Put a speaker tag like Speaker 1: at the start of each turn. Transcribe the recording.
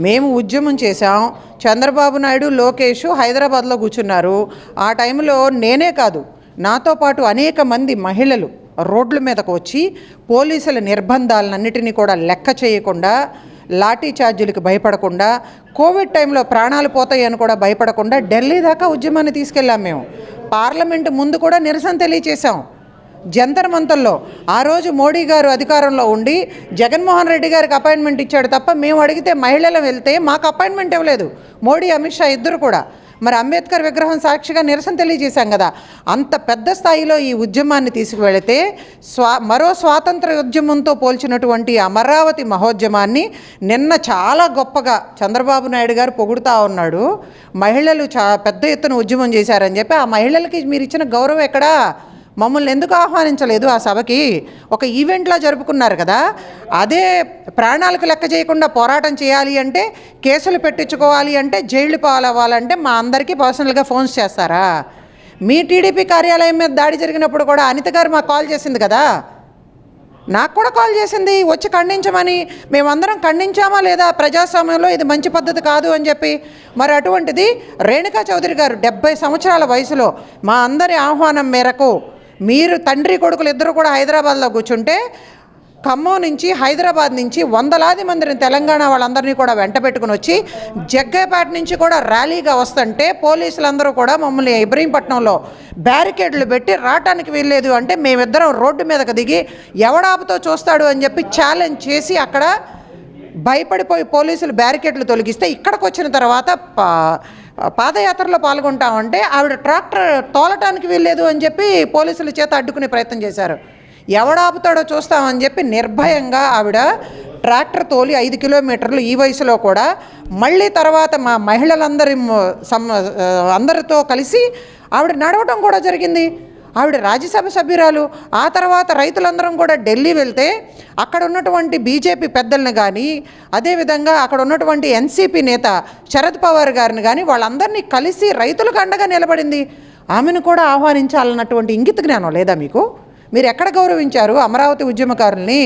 Speaker 1: మేము ఉద్యమం చేశాం. చంద్రబాబు నాయుడు, లోకేష్ హైదరాబాద్లో కూర్చున్నారు. ఆ టైంలో నేనే కాదు, నాతో పాటు అనేక మంది మహిళలు రోడ్ల మీదకు వచ్చి పోలీసుల నిర్బంధాలన్నిటినీ కూడా లెక్క చేయకుండా, లాఠీ చార్జీలకు భయపడకుండా, కోవిడ్ టైంలో ప్రాణాలు పోతాయని కూడా భయపడకుండా ఢిల్లీ దాకా ఉద్యమాన్ని తీసుకెళ్ళాం. మేము పార్లమెంటు ముందు కూడా నిరసన తెలియచేశాం. జంతర్ మంతర్లో ఆ రోజు మోడీ గారు అధికారంలో ఉండి జగన్మోహన్ రెడ్డి గారికి అపాయింట్మెంట్ ఇచ్చాడు తప్ప మేము అడిగితే మహిళలు వెళ్తే మాకు అపాయింట్మెంట్ ఇవ్వలేదు. మోడీ, అమిత్ షా ఇద్దరు కూడా. మరి అంబేద్కర్ విగ్రహం సాక్షిగా నిరసన తెలియజేశాం కదా. అంత పెద్ద స్థాయిలో ఈ ఉద్యమాన్ని తీసుకువెళితే మరో స్వాతంత్ర ఉద్యమంతో పోల్చినటువంటి అమరావతి మహోద్యమాన్ని నిన్న చాలా గొప్పగా చంద్రబాబు నాయుడు గారు పొగుడుతూ ఉన్నాడు. మహిళలు పెద్ద ఎత్తున ఉద్యమం చేశారని చెప్పి ఆ మహిళలకి మీరు ఇచ్చిన గౌరవం ఎక్కడా? మమ్మల్ని ఎందుకు ఆహ్వానించలేదు ఆ సభకి? ఒక ఈవెంట్లా జరుపుకున్నారు కదా. అదే ప్రాణాలకు లెక్క చేయకుండా పోరాటం చేయాలి అంటే, కేసులు పెట్టించుకోవాలి అంటే, జైళ్ళు పాలవ్వాలంటే మా అందరికీ పర్సనల్గా ఫోన్స్ చేస్తారా? మీ టీడీపీ కార్యాలయం మీద దాడి జరిగినప్పుడు కూడా అనిత గారు మాకు కాల్ చేసింది కదా. నాకు కూడా కాల్ చేసింది వచ్చి ఖండించమని. మేమందరం ఖండించామా లేదా? ప్రజాస్వామ్యంలో ఇది మంచి పద్ధతి కాదు అని చెప్పి. మరి అటువంటిది రేణుకా చౌదరి గారు 70 సంవత్సరాల వయసులో మా అందరి ఆహ్వానం మేరకు మీరు తండ్రి కొడుకులు ఇద్దరు కూడా హైదరాబాద్లో కూర్చుంటే, ఖమ్మం నుంచి, హైదరాబాద్ నుంచి వందలాది మందిని, తెలంగాణ వాళ్ళందరినీ కూడా వెంట పెట్టుకుని వచ్చి జగ్గైపేట నుంచి కూడా ర్యాలీగా వస్తుంటే పోలీసులందరూ కూడా మమ్మల్ని ఇబ్రహీంపట్నంలో బ్యారికేడ్లు పెట్టి రావటానికి వీల్లేదు అంటే మేమిద్దరం రోడ్డు మీదకి దిగి ఎవడాపుతో చూస్తాడు అని చెప్పి ఛాలెంజ్ చేసి అక్కడ భయపడిపోయి పోలీసులు బ్యారికేడ్లు తొలగిస్తే ఇక్కడికి వచ్చిన తర్వాత పాదయాత్రలో పాల్గొంటామంటే ఆవిడ ట్రాక్టర్ తోలటానికి వీల్లేదు అని చెప్పి పోలీసుల చేత అడ్డుకునే ప్రయత్నం చేశారు. ఎవడాపుతాడో చూస్తామని చెప్పి నిర్భయంగా ఆవిడ ట్రాక్టర్ తోలి 5 కిలోమీటర్లు ఈ వయసులో కూడా మళ్ళీ తర్వాత మా అందరితో కలిసి ఆవిడ నడవటం కూడా జరిగింది. ఆవిడ రాజ్యసభ సభ్యురాలు. ఆ తర్వాత రైతులందరం కూడా ఢిల్లీ వెళ్తే అక్కడ ఉన్నటువంటి బీజేపీ పెద్దలను కానీ, అదేవిధంగా అక్కడ ఉన్నటువంటి ఎన్సీపీ నేత శరద్ పవార్ గారిని కానీ వాళ్ళందరినీ కలిసి రైతులకు అండగా నిలబడింది. ఆమెను కూడా ఆహ్వానించాలన్నటువంటి ఇంగిత జ్ఞానం లేదా మీకు? మీరు ఎక్కడ గౌరవించారు అమరావతి ఉద్యమకారుల్ని?